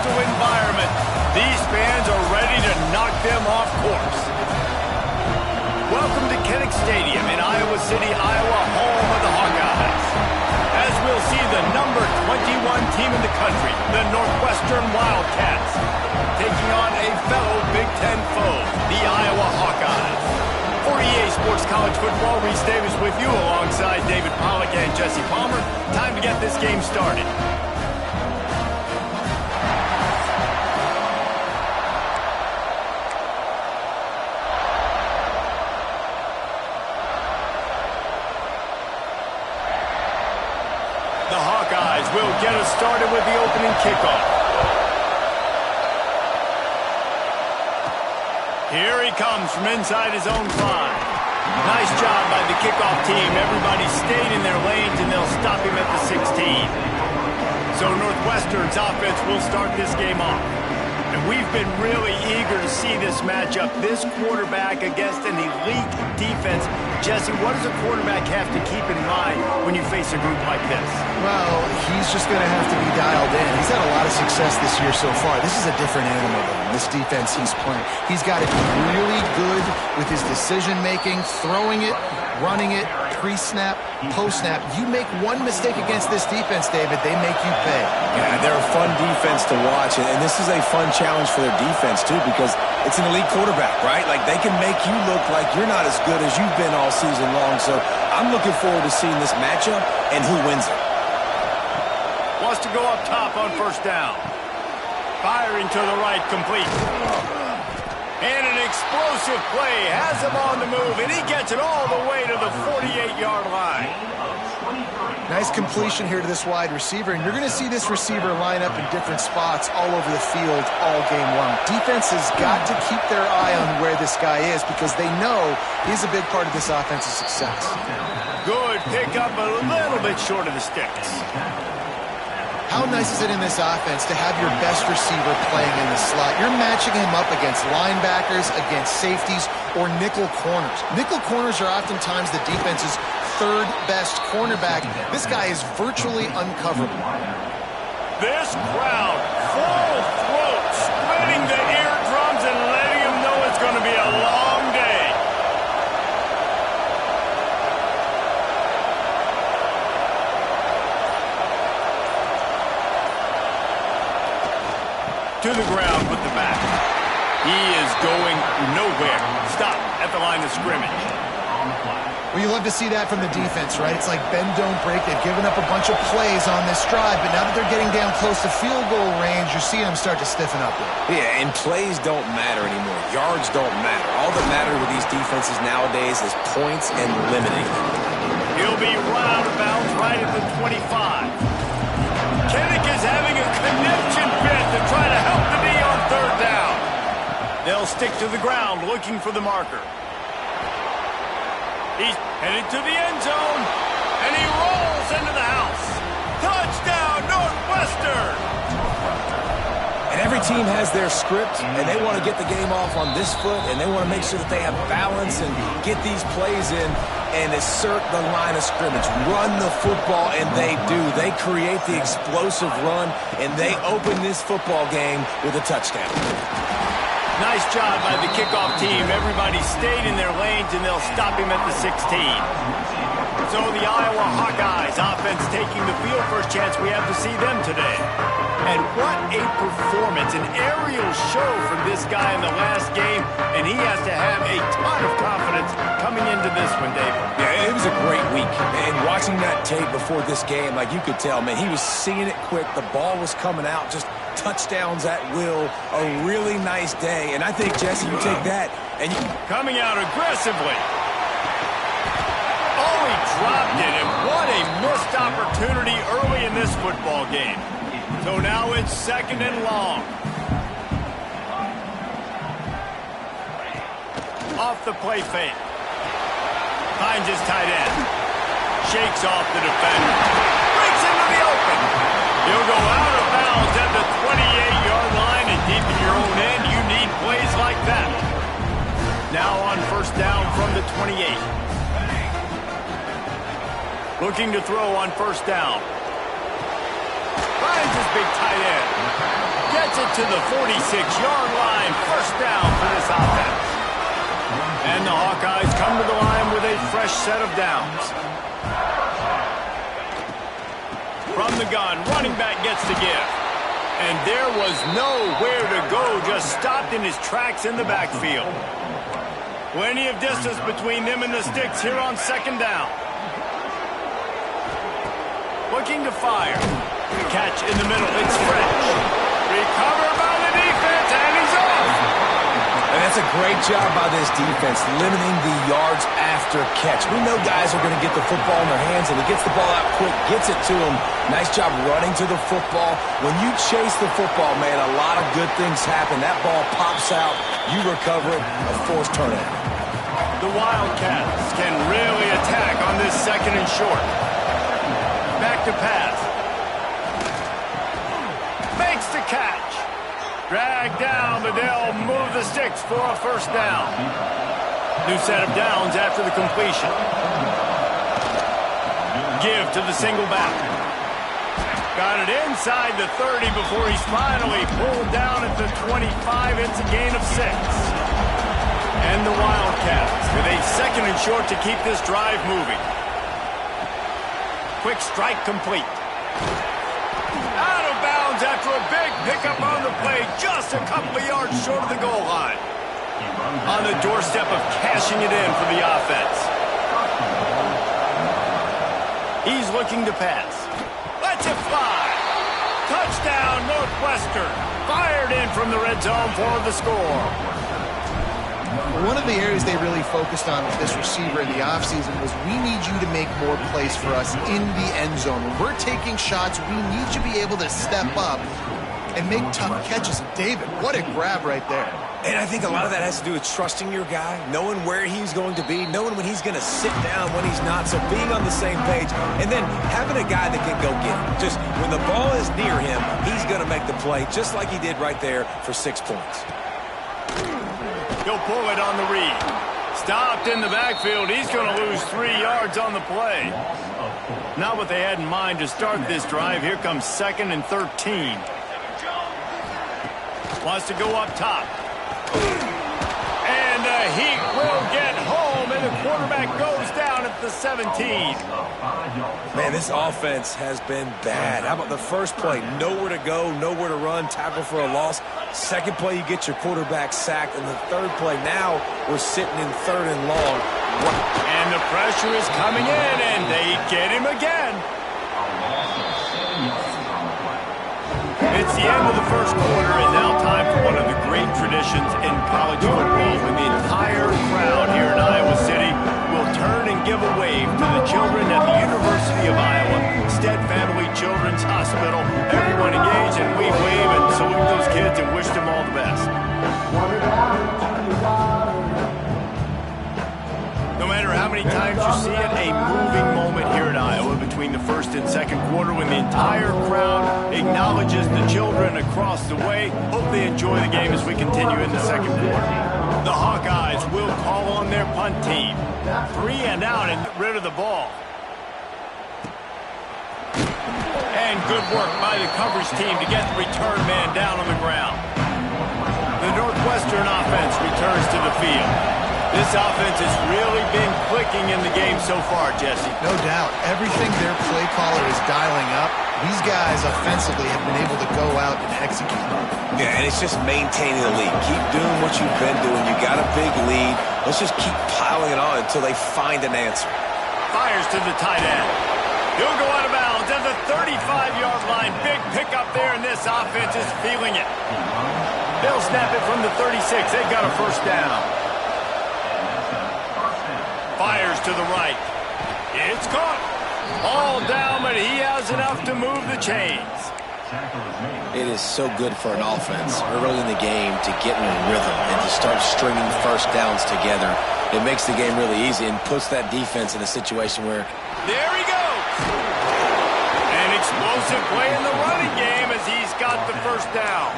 hostile environment. These fans are ready to knock them off course. Welcome to Kinnick Stadium in Iowa City, Iowa, home of the Hawkeyes. As we'll see the number 21 team in the country, the Northwestern Wildcats, taking on a fellow Big Ten foe, the Iowa Hawkeyes. For EA Sports College Football, Reese Davis with you alongside David Pollack and Jesse Palmer. Time to get this game started. The Hawkeyes will get us started with the opening kickoff. Here he comes from inside his own 5. Nice job by the kickoff team. Everybody stayed in their lanes, and they'll stop him at the 16. So Northwestern's offense will start this game off. And we've been really eager to see this matchup. This quarterback against an elite defense. Jesse, what does a quarterback have to keep in mind when you face a group like this? Well, he's just going to have to be dialed in. He's had a lot of success this year so far. This is a different animal than this defense he's playing. He's got to be really good with his decision-making, throwing it, running it, pre-snap, post-snap. You make one mistake against this defense, David, they make you pay. Yeah, they're a fun defense to watch, and this is a fun challenge for their defense, too, because it's an elite quarterback, right? Like, they can make you look like you're not as good as you've been all season long, so I'm looking forward to seeing this matchup and who wins it. Wants to go up top on first down. Firing to the right, complete. And an explosive play has him on the move, and he gets it all the way to the 48-yard line. Nice completion here to this wide receiver, and you're going to see this receiver line up in different spots all over the field all game long. Defense has got to keep their eye on where this guy is because they know he's a big part of this offensive success. Good pickup, a little bit short of the sticks. How nice is it in this offense to have your best receiver playing in the slot? You're matching him up against linebackers, against safeties, or nickel corners. Nickel corners are oftentimes the defense's third best cornerback. This guy is virtually uncoverable. This crowd, full throat, splitting the eardrums and letting him know it's going to be a long day. To the ground with the back. He is going nowhere. Stop at the line of scrimmage. Well, you love to see that from the defense, right? It's like bend, don't break. They've given up a bunch of plays on this drive, but now that they're getting down close to field goal range, you're seeing them start to stiffen up there. Yeah, and plays don't matter anymore. Yards don't matter. All that matters with these defenses nowadays is points and limiting. He'll be run out of bounds right at the 25. Kinnick is having a connection fit to try to help the D on third down. They'll stick to the ground looking for the marker. He's headed to the end zone, and he rolls into the house. Touchdown, Northwestern! And every team has their script, and they want to get the game off on this foot, and they want to make sure that they have balance and get these plays in and assert the line of scrimmage. Run the football, and they do. They create the explosive run, and they open this football game with a touchdown. Nice job by the kickoff team. Everybody stayed in their lanes, and they'll stop him at the 16. So the Iowa Hawkeyes offense taking the field. First chance we have to see them today. And what a performance, an aerial show from this guy in the last game, and he has to have a ton of confidence coming into this one, David. Yeah, it was a great week. And watching that tape before this game, like you could tell, man, he was seeing it quick. The ball was coming out, just touchdowns at will. A really nice day. And I think, Jesse, you take that and you... Coming out aggressively. Oh, he dropped it, and what a missed opportunity early in this football game. So now it's second and long. Off the play fake. Finds his tight end. Shakes off the defender. Breaks into the open. He'll go out of bounds at the 28-yard line, and deep in your own end, you need plays like that. Now on first down from the 28. Looking to throw on first down. Finds his big tight end. Gets it to the 46-yard line. First down for this offense. And the Hawkeyes come to the line with a fresh set of downs. From the gun, running back gets to give. And there was nowhere to go, just stopped in his tracks in the backfield. Plenty of distance between them and the sticks here on second down. Looking to fire. Catch in the middle, it's fresh. Recovered by the defense, and he's off. And that's a great job by this defense, limiting the yards after catch. We know guys are going to get the football in their hands, and he gets the ball out quick, gets it to him. Nice job running to the football. When you chase the football, man, a lot of good things happen. That ball pops out, you recover it, a forced turnover. The Wildcats can really attack on this second and short. Back to pass. Makes the catch. Drag down, but they'll move the sticks for a first down. New set of downs after the completion. Give to the single back. Got it inside the 30 before he's finally pulled down at the 25. It's a gain of 6. And the Wildcats with a second and short to keep this drive moving. Quick strike complete. Out of bounds after a big pickup on the play, just a couple of yards short of the goal line. On the doorstep of cashing it in for the offense. He's looking to pass. Lets it fly. Touchdown, Northwestern. Fired in from the red zone for the score. One of the areas they really focused on with this receiver in the offseason was we need you to make more plays for us in the end zone. When we're taking shots, we need you to be able to step up and make tough catches. David, what a grab right there. And I think a lot of that has to do with trusting your guy, knowing where he's going to be, knowing when he's going to sit down, when he's not, so being on the same page, and then having a guy that can go get him. Just when the ball is near him, he's going to make the play, just like he did right there for 6 points. He'll pull it on the read. Stopped in the backfield. He's going to lose 3 yards on the play. Not what they had in mind to start this drive. Here comes 2nd and 13. Wants to go up top. And the Heat will get home, and the quarterback goes down at the 17. Man, this offense has been bad. How about the first play? Nowhere to go, nowhere to run, tackle for a loss. Second play, you get your quarterback sacked. And the third play, now we're sitting in 3rd and long. And the pressure is coming in, and they get him again. It's the end of the first quarter, and now time for one of the great traditions in college football, when the entire crowd here in Iowa City will turn and give a wave to the children at the University of Iowa Stead Family Children's Hospital. Everyone engaged, and we wave and salute those kids and wish them all the best. No matter how many times you see it, a moving moment here at Iowa between the first and second quarter, when the entire crowd acknowledges the children across the way. Hope they enjoy the game as we continue in the second quarter. The Hawkeyes will call on their punt team. 3 and out and get rid of the ball. And good work by the coverage team to get the return man down on the ground. The Northwestern offense returns to the field. This offense has really been clicking in the game so far, Jesse. No doubt. Everything their play caller is dialing up, these guys offensively have been able to go out and execute. Yeah, and it's just maintaining the lead. Keep doing what you've been doing. You got a big lead. Let's just keep piling it on until they find an answer. Fires to the tight end. He'll go out of bounds at the 35-yard line. Big pickup there, and this offense is feeling it. They'll snap it from the 36. They've got a first down. Fires to the right. It's caught. All down, but he has enough to move the chains. It is so good for an offense early in the game to get in a rhythm and to start stringing first downs together. It makes the game really easy and puts that defense in a situation where... There he goes. An explosive play in the running game as he's got the first down.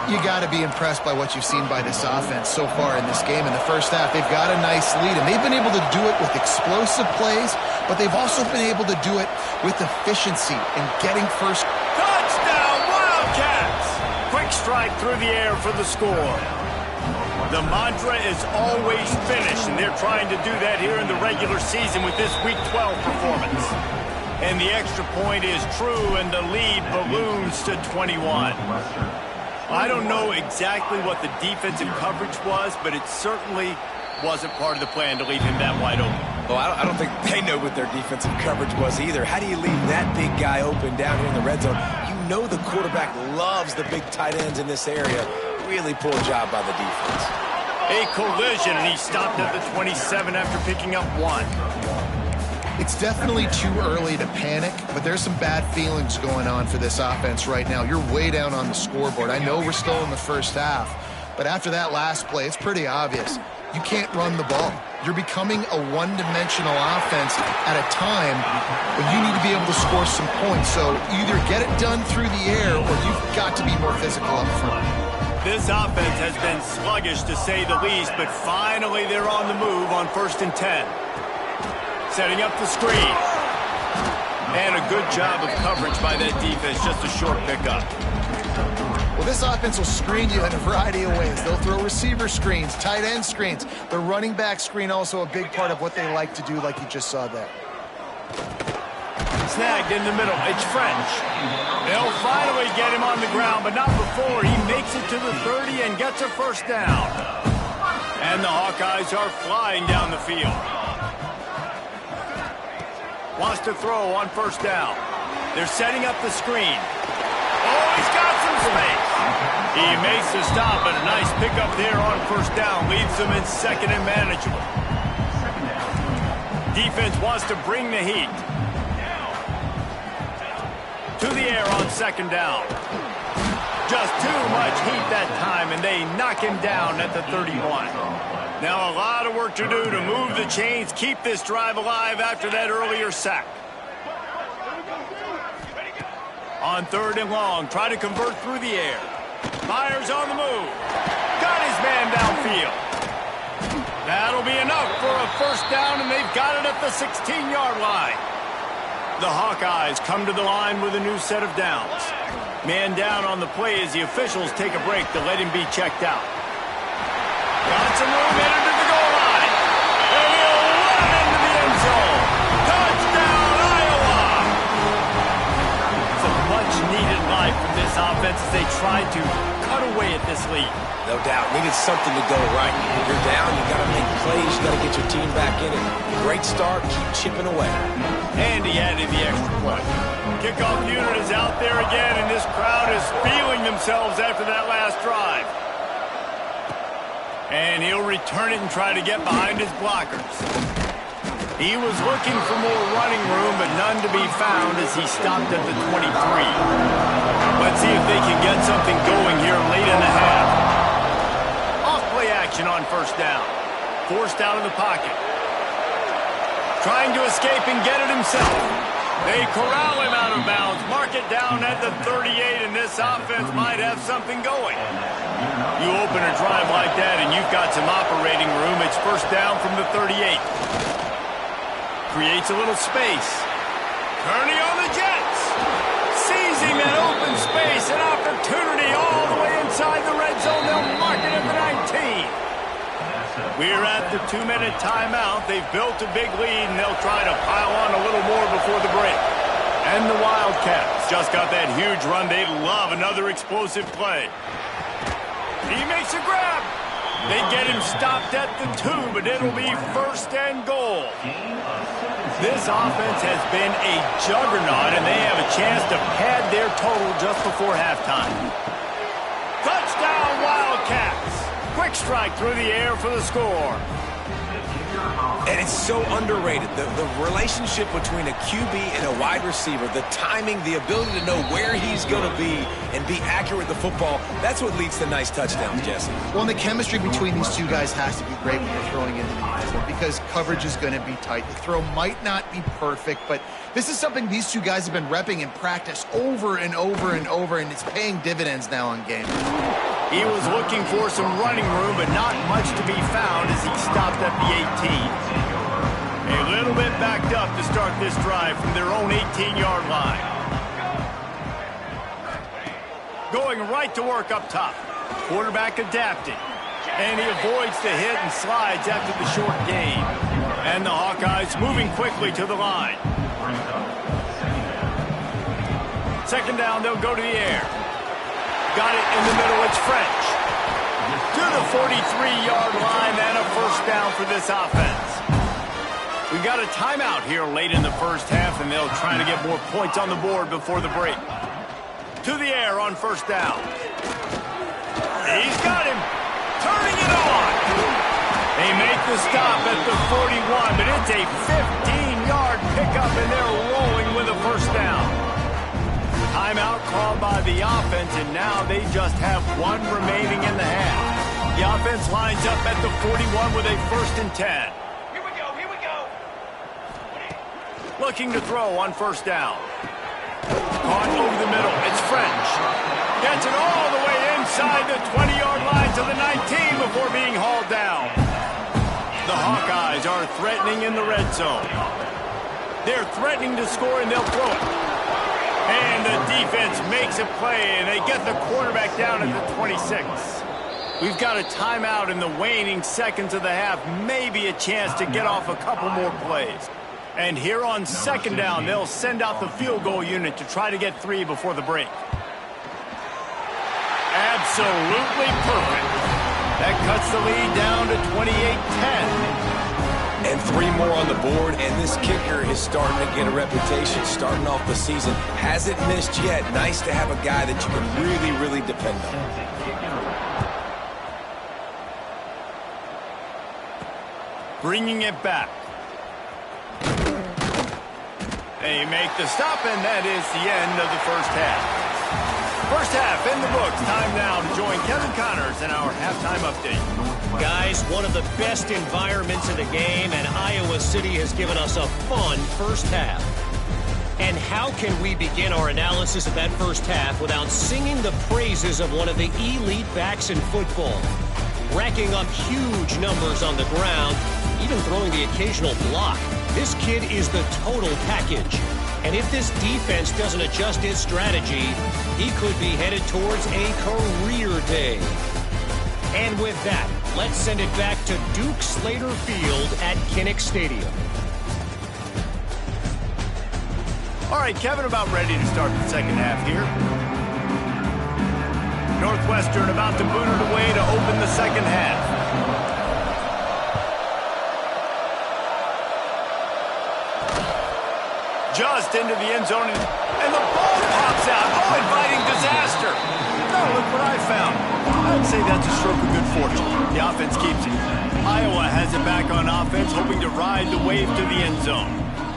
You got to be impressed by what you've seen by this offense so far in this game. In the first half, they've got a nice lead, and they've been able to do it with explosive plays, but they've also been able to do it with efficiency and getting first. Touchdown, Wildcats! strike through the air for the score. The mantra is always finish, and they're trying to do that here in the regular season with this Week 12 performance. And the extra point is true, and the lead balloons to 21. I don't know exactly what the defensive coverage was, but it certainly wasn't part of the plan to leave him that wide open. Well, I don't think they know what their defensive coverage was either. How do you leave that big guy open down here in the red zone? You know the quarterback loves the big tight ends in this area. Really poor job by the defense. A collision, and he stopped at the 27 after picking up 1. It's definitely too early to panic, but there's some bad feelings going on for this offense right now. You're way down on the scoreboard. I know we're still in the first half, but after that last play, it's pretty obvious. You can't run the ball. You're becoming a one-dimensional offense at a time when you need to be able to score some points. So either get it done through the air or you've got to be more physical up front. This offense has been sluggish, to say the least, but finally they're on the move on 1st and 10. Setting up the screen. And a good job of coverage by that defense, just a short pickup. Well, this offense will screen you in a variety of ways. They'll throw receiver screens, tight end screens. The running back screen also a big part of what they like to do, like you just saw there. Snagged in the middle. It's French. They'll finally get him on the ground, but not before he makes it to the 30 and gets a first down. And the Hawkeyes are flying down the field. Wants to throw on 1st down. They're setting up the screen. Oh, he's got some space. He makes the stop, and a nice pickup there on 1st down. Leaves them in 2nd and manageable. Defense wants to bring the heat. To the air on 2nd down. Just too much heat that time, and they knock him down at the 31. Now a lot of work to do to move the chains, keep this drive alive after that earlier sack. On 3rd and long, try to convert through the air. Fires on the move. Got his man downfield. That'll be enough for a first down, and they've got it at the 16-yard line. The Hawkeyes come to the line with a new set of downs. Man down on the play as the officials take a break to let him be checked out. Got some room headed to the goal line. And he'll run into the end zone. Touchdown, Iowa! It's a much-needed life from this offense as they try to cut away at this lead. No doubt. Needed something to go right. You're down. You got to make plays. You got to get your team back in it. Great start. Keep chipping away. And he added the extra point. Kickoff unit is out there again, and this crowd is feeling themselves after that last drive. And he'll return it and try to get behind his blockers. He was looking for more running room, but none to be found as he stopped at the 23. Let's see if they can get something going here late in the half. Off-play action on 1st down. Forced out of the pocket. Trying to escape and get it himself. They corral him out of bounds, mark it down at the 38, and this offense might have something going. You open a drive like that, and you've got some operating room. It's 1st down from the 38. Creates a little space. Kearney on the Jets. Seizing that open space, an opportunity all the way inside the red zone. They'll mark it at the 19. We're at the 2-minute timeout. They've built a big lead, and they'll try to pile on a little more before the break. And the Wildcats just got that huge run. They love another explosive play. He makes a grab. They get him stopped at the 2, but it'll be 1st and goal. This offense has been a juggernaut, and they have a chance to pad their total just before halftime. Touchdown, Wildcats. Quick strike through the air for the score. And it's so underrated. The relationship between a QB and a wide receiver, the timing, the ability to know where he's going to be and be accurate with the football, that's what leads to nice touchdowns, Jesse. Well, and the chemistry between these two guys has to be great when you're throwing into the end zone because coverage is going to be tight. The throw might not be perfect, but this is something these two guys have been repping in practice over and over and over, and it's paying dividends now on game. He was looking for some running room, but not much to be found as he stopped at the 18. A little bit backed up to start this drive from their own 18-yard line. going right to work up top. Quarterback adapting. And he avoids the hit and slides after the short gain. And the Hawkeyes moving quickly to the line. Second down, they'll go to the air. Got it in the middle, it's French. To the 43-yard line and a first down for this offense. We've got a timeout here late in the first half, and they'll try to get more points on the board before the break. To the air on first down. He's got him. Turning it on. They make the stop at the 41, but it's a 15-yard pickup, and they're rolling with a first down. Timeout called by the offense, and now they just have one remaining in the half. The offense lines up at the 41 with a 1st and 10. Here we go. Looking to throw on first down. Caught over the middle. It's French. Gets it all the way inside the 20-yard line to the 19 before being hauled down. The Hawkeyes are threatening in the red zone. They're threatening to score, and they'll throw it. And the defense makes a play, and they get the quarterback down at the 26. We've got a timeout in the waning seconds of the half. Maybe a chance to get off a couple more plays. And here on second down, they'll send out the field goal unit to try to get 3 before the break. Absolutely perfect. That cuts the lead down to 28-10. And 3 more on the board, and this kicker is starting to get a reputation starting off the season. Hasn't missed yet. Nice to have a guy that you can really, really depend on. Bringing it back. They make the stop, and that is the end of the first half. First half in the books. Time now to join Kevin Connors in our halftime update. Guys, one of the best environments in the game, and Iowa City has given us a fun first half. And how can we begin our analysis of that first half without singing the praises of one of the elite backs in football? Racking up huge numbers on the ground, even throwing the occasional block. This kid is the total package. And if this defense doesn't adjust its strategy, he could be headed towards a career day. And with that, let's send it back to Duke Slater Field at Kinnick Stadium. All right, Kevin, about ready to start the second half here. Northwestern about to boot it away to open the second half. Just into the end zone, and the ball pops out. Oh, inviting disaster. No, look what I found. I'd say that's a stroke of good fortune. The offense keeps it. Iowa has it back on offense, hoping to ride the wave to the end zone.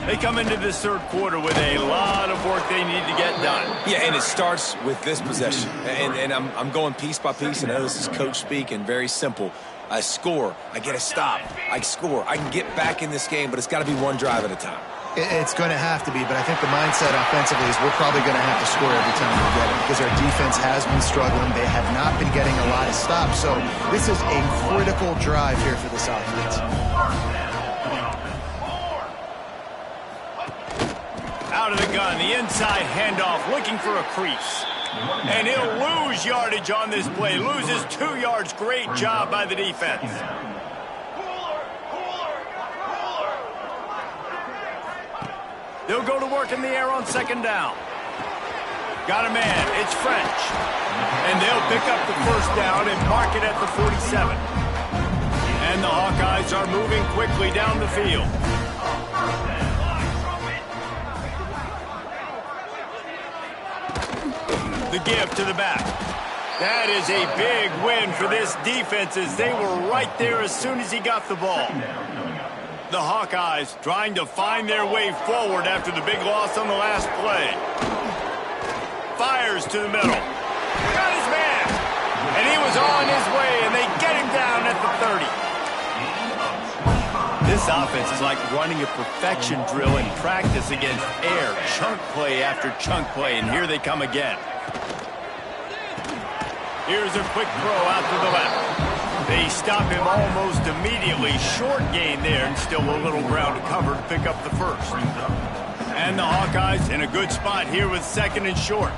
They come into this third quarter with a lot of work they need to get done. Yeah, and it starts with this possession. And I'm going piece by piece, and I know this is coach speak and very simple. I score, I get a stop, I score. I can get back in this game, but it's got to be one drive at a time. It's going to have to be, but I think the mindset offensively is we're probably going to have to score every time we get it because our defense has been struggling. They have not been getting a lot of stops, so this is a critical drive here for this offense. Out of the gun, the inside handoff, looking for a crease. And he'll lose yardage on this play. Loses 2 yards. Great job by the defense. They'll go to work in the air on second down. Got a man. It's French. And they'll pick up the first down and mark it at the 47. And the Hawkeyes are moving quickly down the field. The give to the back. That is a big win for this defense as they were right there as soon as he got the ball. The Hawkeyes trying to find their way forward after the big loss on the last play. Fires to the middle. Got his man. And he was on his way, and they get him down at the 30. This offense is like running a perfection drill in practice against air. Chunk play after chunk play, and here they come again. Here's a quick throw out to the left. They stop him almost immediately. Short gain there, and still a little ground to cover to pick up the first. And the Hawkeyes in a good spot here with second and short.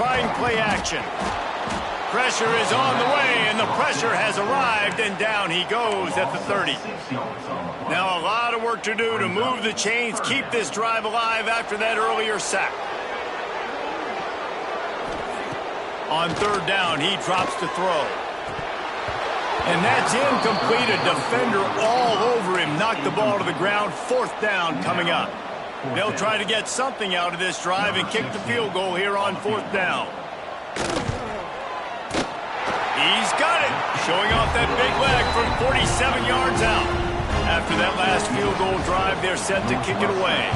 trying play action. Pressure is on the way, and the pressure has arrived, and down he goes at the 30. Now a lot of work to do to move the chains, keep this drive alive after that earlier sack. On third down, he drops to throw. And that's incomplete. A defender all over him. Knocked the ball to the ground. Fourth down coming up. They'll try to get something out of this drive and kick the field goal here on fourth down. He's got it. Showing off that big leg from 47 yards out. After that last field goal drive, they're set to kick it away.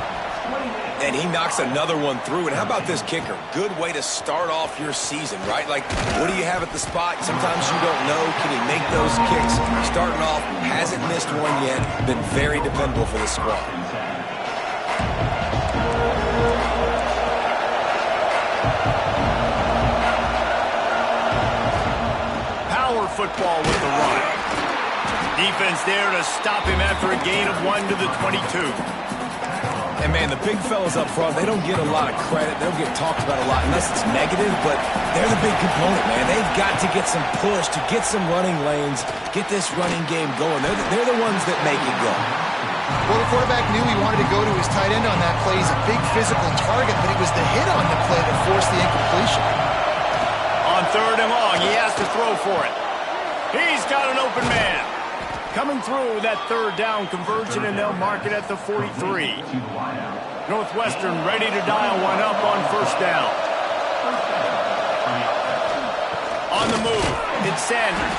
And he knocks another one through. And how about this kicker? Good way to start off your season, right? Like, what do you have at the spot? Sometimes you don't know. Can he make those kicks? Starting off, hasn't missed one yet. Been very dependable for the squad. Power football with the run. Defense there to stop him after a gain of 1 to the 22. And, man, the big fellas up front, they don't get a lot of credit. They don't get talked about a lot unless it's negative, but they're the big component, man. They've got to get some push, to get some running lanes, get this running game going. They're the ones that make it go. Well, the quarterback knew he wanted to go to his tight end on that play. He's a big physical target, but it was the hit on the play that forced the incompletion. On third and long, he has to throw for it. He's got an open man. Coming through that third down conversion, and they'll mark it at the 43. Northwestern ready to dial one up on first down. On the move, it's Sanders.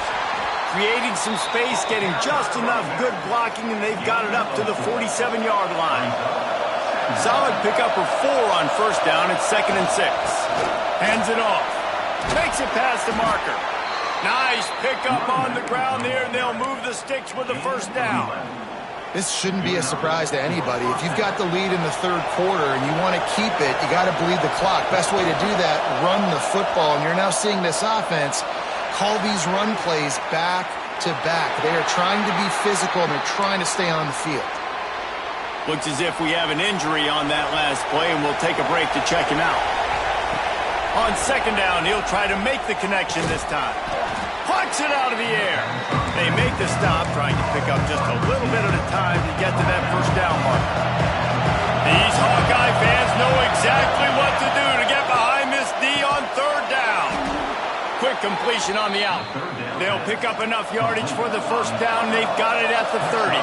Creating some space, getting just enough good blocking, and they've got it up to the 47-yard line. Solid pickup of 4 on first down. It's 2nd and 6. Hands it off. Makes it past the marker. Nice pickup on the ground there, and they'll move the sticks with the first down. This shouldn't be a surprise to anybody. If you've got the lead in the third quarter and you want to keep it, you got to bleed the clock. Best way to do that, run the football. And you're now seeing this offense call these run plays back to back. They are trying to be physical, and they're trying to stay on the field. Looks as if we have an injury on that last play, and we'll take a break to check him out. On second down, he'll try to make the connection this time. Plucks it out of the air. They make the stop, trying to pick up just a little bit at a time to get to that first down mark. These Hawkeye fans know exactly what to do to get behind this D on third down. Quick completion on the out. They'll pick up enough yardage for the first down. They've got it at the 30.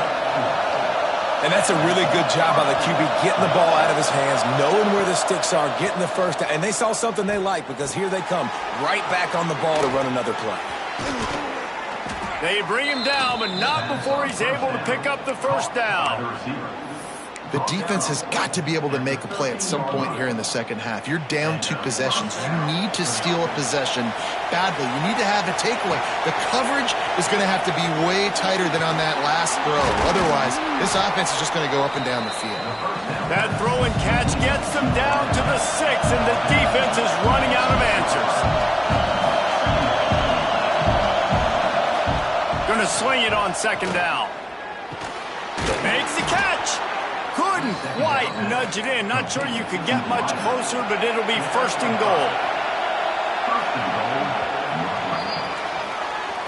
And that's a really good job by the QB, getting the ball out of his hands, knowing where the sticks are, getting the first down. And they saw something they like, because here they come, right back on the ball to run another play. They bring him down, but not before he's able to pick up the first down. The defense has got to be able to make a play at some point here in the second half. You're down 2 possessions. You need to steal a possession badly. You need to have a takeaway. The coverage is going to have to be way tighter than on that last throw. Otherwise, this offense is just going to go up and down the field. That throw and catch gets them down to the 6, and the defense is running out of answers. Going to swing it on second down. Makes the catch. Couldn't quite nudge it in. Not sure you could get much closer, but it'll be first and goal.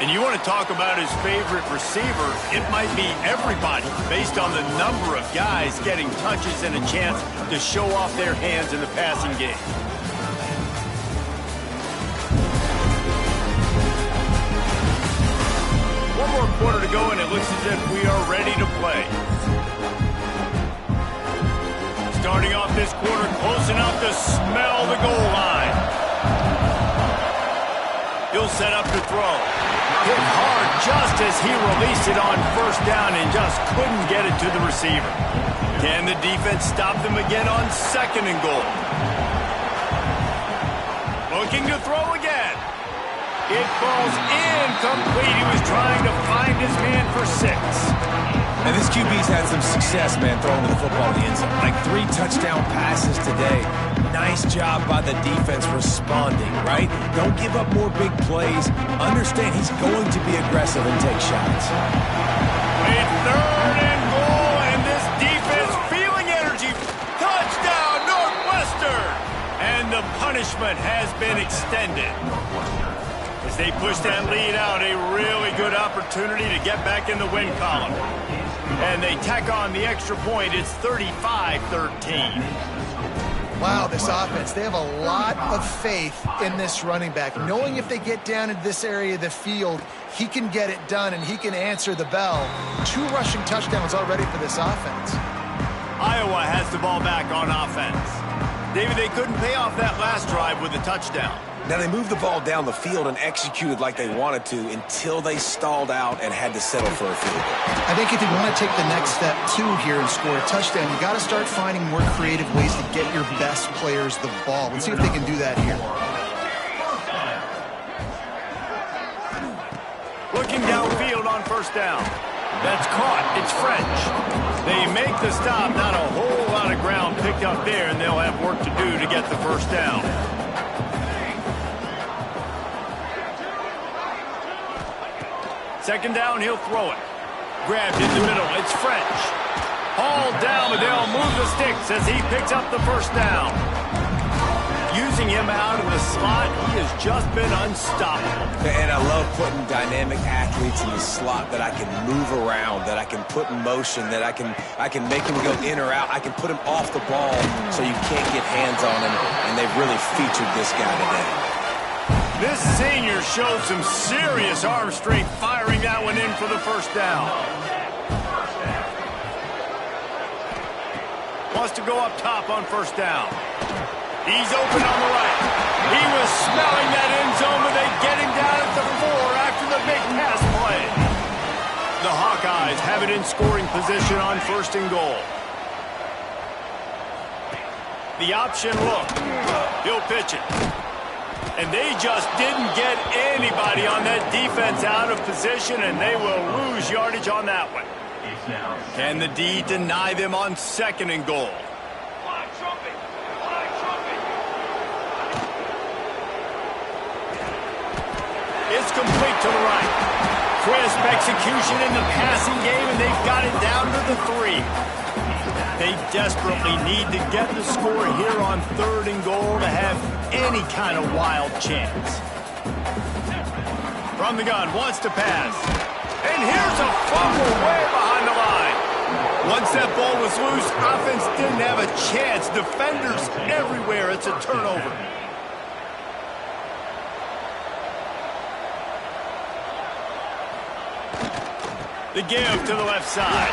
And you want to talk about his favorite receiver, it might be everybody, based on the number of guys getting touches and a chance to show off their hands in the passing game. One more quarter to go, and it looks as if we are ready to play. Starting off this quarter close enough to smell the goal line. He'll set up to throw. Hit hard just as he released it on first down and just couldn't get it to the receiver. Can the defense stop them again on second and goal? Looking to throw again. It falls incomplete. He was trying to find his man for 6. And this QB's had some success, man, throwing the football in the end zone. Like 3 touchdown passes today. Nice job by the defense responding, right? Don't give up more big plays. Understand he's going to be aggressive and take shots. It's third and goal, and this defense feeling energy. Touchdown, Northwestern! And the punishment has been extended. As they push that lead out, a really good opportunity to get back in the win column. And they tack on the extra point. It's 35-13. Wow, this offense, they have a lot of faith in this running back, knowing if they get down into this area of the field, he can get it done and he can answer the bell. 2 rushing touchdowns already for this offense. Iowa has the ball back on offense. David, they couldn't pay off that last drive with a touchdown. Now, they moved the ball down the field and executed like they wanted to until they stalled out and had to settle for a field goal. I think if you want to take the next step, too, here and score a touchdown, you got to start finding more creative ways to get your best players the ball. Let's see if they can do that here. Looking downfield on first down. That's caught. It's French. They make the stop. Not a whole lot of ground picked up there, and they'll have work to do to get the first down. Second down, he'll throw it. Grabbed in the middle. It's French. Hauled down, but they'll move the sticks as he picks up the first down. Using him out of the slot, he has just been unstoppable. And I love putting dynamic athletes in the slot that I can move around, that I can put in motion, that I can make him go in or out. I can put him off the ball so you can't get hands on him, and they've really featured this guy today. This senior showed some serious arm strength firing that one in for the first down. Wants to go up top on first down. He's open on the right. He was smelling that end zone, but they get him down at the 4 after the big pass play. The Hawkeyes have it in scoring position on first and goal. The option look. He'll pitch it. And they just didn't get anybody on that defense out of position, and they will lose yardage on that one. Can the D deny them on second and goal? It's complete to the right. Crisp execution in the passing game, and they've got it down to the 3. They desperately need to get the score here on third and goal to have any kind of wild chance. From the gun, wants to pass. And here's a fumble way behind the line. Once that ball was loose, offense didn't have a chance. Defenders everywhere. It's a turnover. The give to the left side.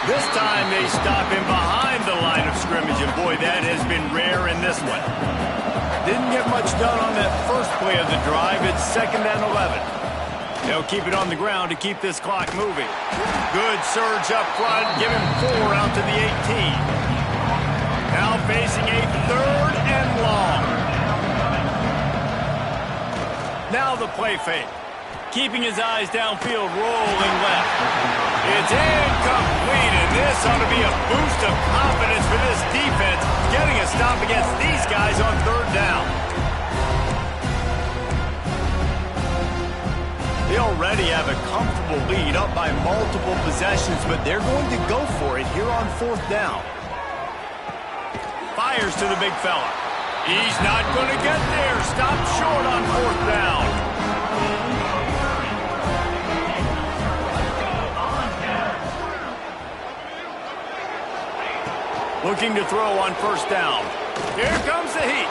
This time they stop him behind the line of scrimmage, and boy, that has been rare in this one. Didn't get much done on that first play of the drive. It's 2nd and 11. They'll keep it on the ground to keep this clock moving. Good surge up front, give him 4 out to the 18. Now facing a 3rd and long. Now the play fake. Keeping his eyes downfield, rolling left. It's incomplete, and this ought to be a boost of confidence for this defense, getting a stop against these guys on 3rd down. They already have a comfortable lead up by multiple possessions, but they're going to go for it here on 4th down. Fires to the big fella. He's not going to get there. Stopped short on 4th down. Looking to throw on 1st down. Here comes the heat.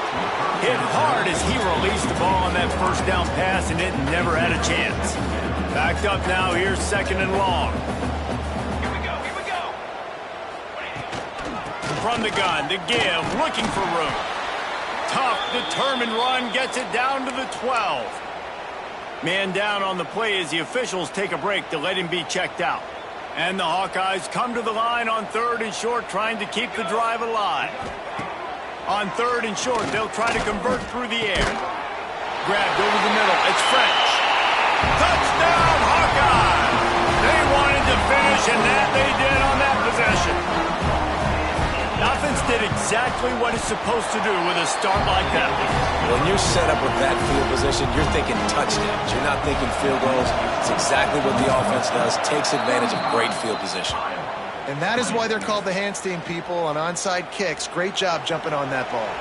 Hit hard as he released the ball on that 1st down pass, and it never had a chance. Backed up now. Here's 2nd and long. Here we go. From the gun, the give, looking for room. Tough, determined run, gets it down to the 12. Man down on the play as the officials take a break to let him be checked out. And the Hawkeyes come to the line on 3rd and short, trying to keep the drive alive. On 3rd and short, they'll try to convert through the air. Grabbed over the middle. It's French. Touchdown, Hawkeyes! They wanted to finish, and that they did on that possession. Offense did exactly what it's supposed to do with a start like that. When you're set up with that field position, you're thinking touchdowns. You're not thinking field goals. It's exactly what the offense does. Takes advantage of great field position. And that is why they're called the Handstein people on onside kicks. Great job jumping on that ball.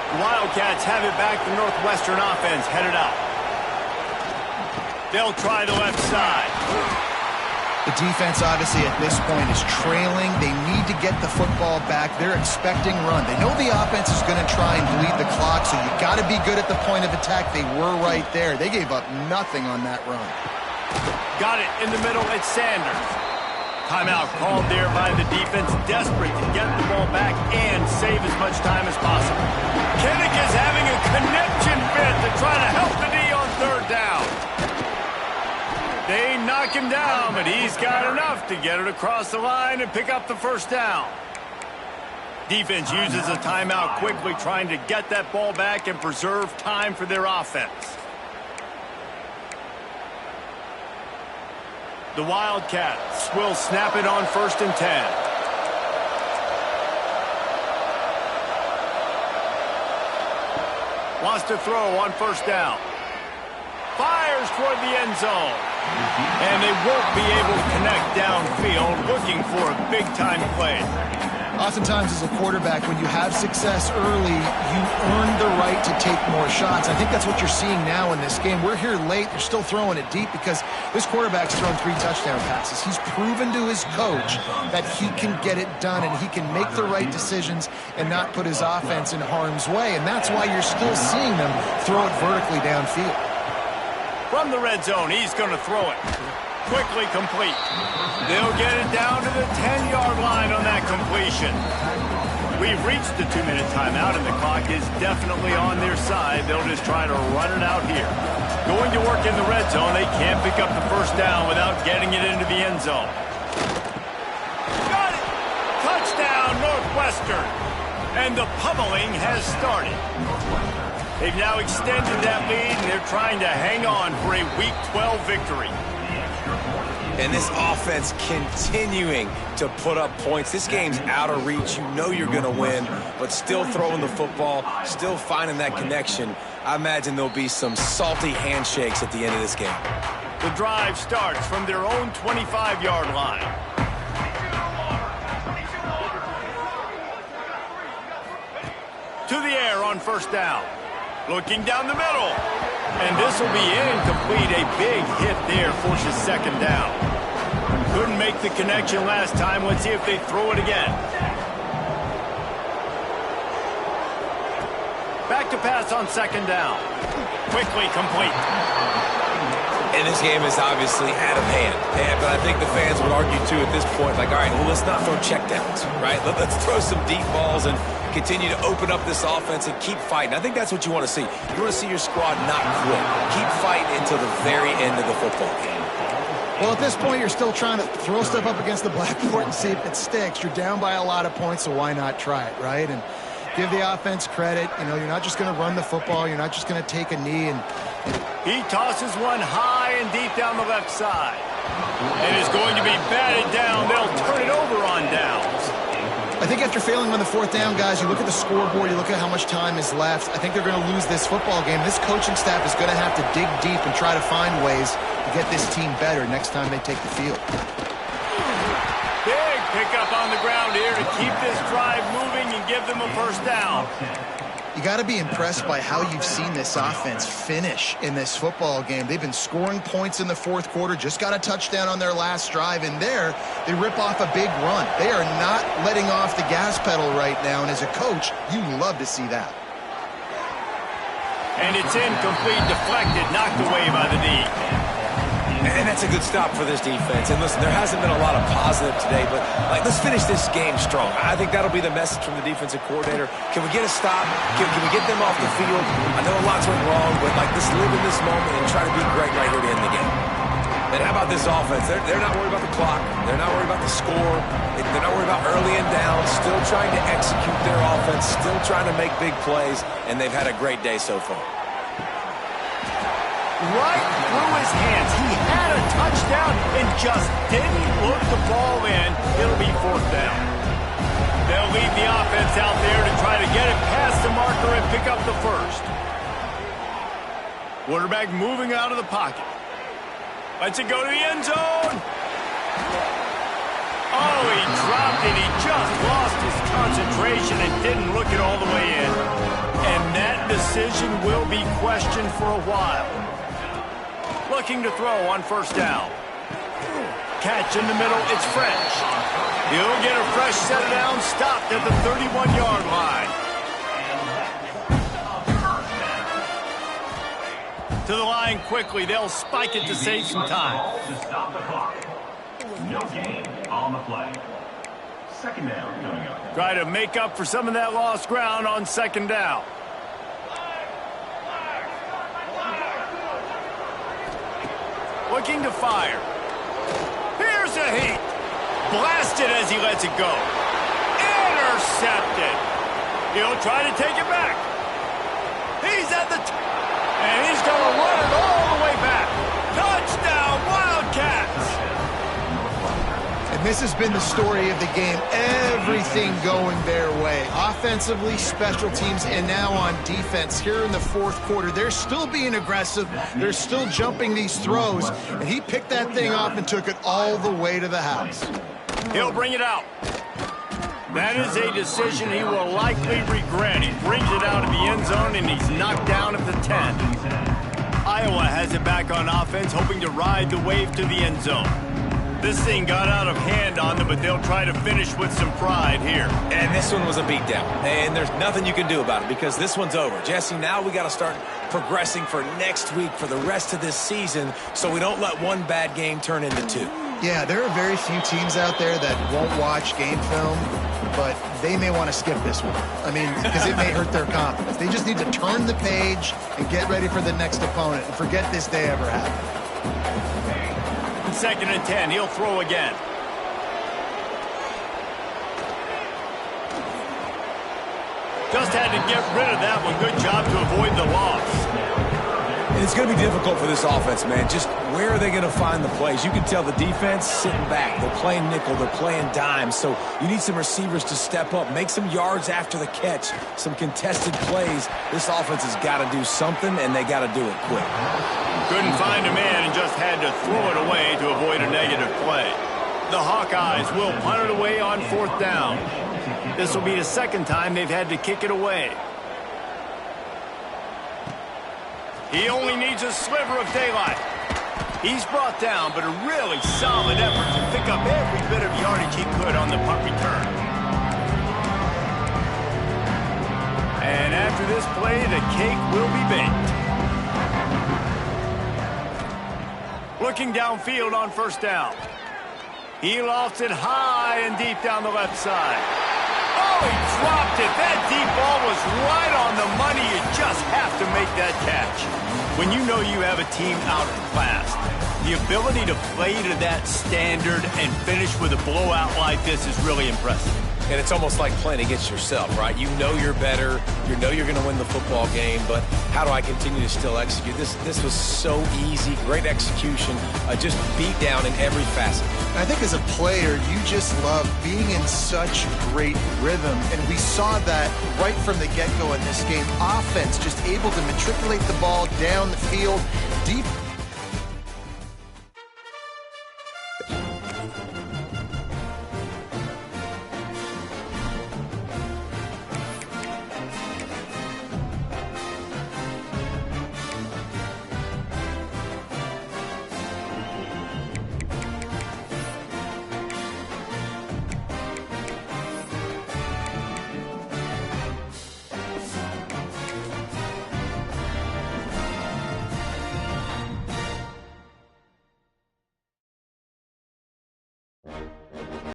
The Wildcats have it back. The Northwestern offense headed out. They'll try the left side. The defense, obviously, at this point is trailing. They need to get the football back. They're expecting run. They know the offense is going to try and bleed the clock, so you got to be good at the point of attack. They were right there. They gave up nothing on that run. Got it in the middle. It's Sanders. Timeout called there by the defense, desperate to get the ball back and save as much time as possible. Kinnick is having a connection fit to try to help the D on third down. They knock him down, but he's got enough to get it across the line and pick up the first down. Defense uses a timeout quickly, trying to get that ball back and preserve time for their offense. The Wildcats will snap it on 1st and 10. Wants to throw on 1st down. Fires toward the end zone. And they won't be able to connect downfield, looking for a big-time play. Oftentimes as a quarterback, when you have success early, you earn the right to take more shots. I think that's what you're seeing now in this game. We're here late. They're still throwing it deep because this quarterback's thrown 3 touchdown passes. He's proven to his coach that he can get it done and he can make the right decisions and not put his offense in harm's way. And that's why you're still seeing them throw it vertically downfield. From the red zone, he's going to throw it. Quickly complete. They'll get it down to the 10-yard line on that completion. We've reached the 2-minute timeout, and the clock is definitely on their side. They'll just try to run it out here. Going to work in the red zone. They can't pick up the first down without getting it into the end zone. Got it! Touchdown, Northwestern. And the pummeling has started. They've now extended that lead, and they're trying to hang on for a Week 12 victory. And this offense continuing to put up points. This game's out of reach. You know you're going to win, but still throwing the football, still finding that connection. I imagine there'll be some salty handshakes at the end of this game. The drive starts from their own 25-yard line. To the air on 1st down. Looking down the middle. And this will be incomplete. A big hit there forces 2nd down. Couldn't make the connection last time. Let's see if they throw it again. Back to pass on 2nd down. Quickly complete. And this game is obviously out of hand. But I think the fans would argue, too, at this point, like, all right, well, let's not throw checkdowns, right? Let's throw some deep balls and continue to open up this offense and keep fighting. I think that's what you want to see. You want to see your squad not quit. Keep fighting until the very end of the football game. Well, at this point, you're still trying to throw stuff up against the blackboard and see if it sticks. You're down by a lot of points, so why not try it, right? And give the offense credit. You know, you're not just going to run the football. You're not just going to take a knee. And he tosses one high and deep down the left side. It is going to be batted down. They'll turn it over on downs. I think after failing on the 4th down, guys, you look at the scoreboard, you look at how much time is left. I think they're going to lose this football game. This coaching staff is going to have to dig deep and try to find ways to get this team better next time they take the field. Big pickup on the ground here to keep this drive moving and give them a 1st down. You got to be impressed by how you've seen this offense finish in this football game. They've been scoring points in the 4th quarter, just got a touchdown on their last drive, and there they rip off a big run. They are not letting off the gas pedal right now, and as a coach, you love to see that. And it's incomplete, deflected, knocked away by the D. And that's a good stop for this defense. And listen, there hasn't been a lot of positive today, but let's finish this game strong. I think that'll be the message from the defensive coordinator. Can we get a stop? Can we get them off the field? I know a lot's went wrong, but let's live in this moment and try to be great right here to end the game. And how about this offense? They're not worried about the clock. They're not worried about the score. They're not worried about early and down. Still trying to execute their offense. Still trying to make big plays, and they've had a great day so far. Right through his hands. He had a touchdown and just didn't look the ball in. It'll be 4th down. They'll lead the offense out there to try to get it past the marker and pick up the 1st. Quarterback moving out of the pocket. Lets it go to the end zone. Oh, he dropped it. He just lost his concentration and didn't look it all the way in. And decision will be questioned for a while. Looking to throw on first down. Catch in the middle, it's French. He'll get a fresh set down, stopped at the 31-yard line. To the line quickly, they'll spike it to save some time. To stop the clock. No gain on the play. Second down coming up. Try to make up for some of that lost ground on second down. Looking to fire. Here's a heat. Blasted as he lets it go. Intercepted. He'll try to take it back. He's at the and he's going to run it all the way back. Touchdown, Wildcats. And this has been the story of the game. Everything going their way. Offensively, special teams, and now on defense here in the fourth quarter. They're still being aggressive. They're still jumping these throws. And he picked that thing off and took it all the way to the house. He'll bring it out. That is a decision he will likely regret. He brings it out of the end zone, and he's knocked down at the 10. Iowa has it back on offense, hoping to ride the wave to the end zone. This thing got out of hand on them, but they'll try to finish with some pride here. And this one was a beatdown. And there's nothing you can do about it because this one's over. Jesse, now we got to start progressing for next week, for the rest of this season, so we don't let one bad game turn into two. Yeah, there are very few teams out there that won't watch game film, but they may want to skip this one. I mean, because it may hurt their confidence. They just need to turn the page and get ready for the next opponent and forget this day ever happened. Second and 10, he'll throw again. Just had to get rid of that one. Good job to avoid the loss. And it's going to be difficult for this offense, man. Just where are they going to find the plays? You can tell the defense sitting back. They're playing nickel. They're playing dime. So you need some receivers to step up, make some yards after the catch, some contested plays. This offense has got to do something, and they got to do it quick. Couldn't find a man and just had to throw it away to avoid a negative play. The Hawkeyes will punt it away on fourth down. This will be the second time they've had to kick it away. He only needs a sliver of daylight. He's brought down, but a really solid effort to pick up every bit of yardage he could on the punt return. And after this play, the cake will be baked. Looking downfield on first down. He lofts it high and deep down the left side. Oh, he dropped it. That deep ball was right on the money. You just have to make that catch. When you know you have a team outclassed, the ability to play to that standard and finish with a blowout like this is really impressive. And it's almost like playing against yourself, right? You know you're better. You know you're going to win the football game, but how do I continue to still execute? This was so easy, great execution, just beat down in every facet. I think as a player, you just love being in such great rhythm, and we saw that right from the get-go in this game. Offense just able to matriculate the ball down the field, deep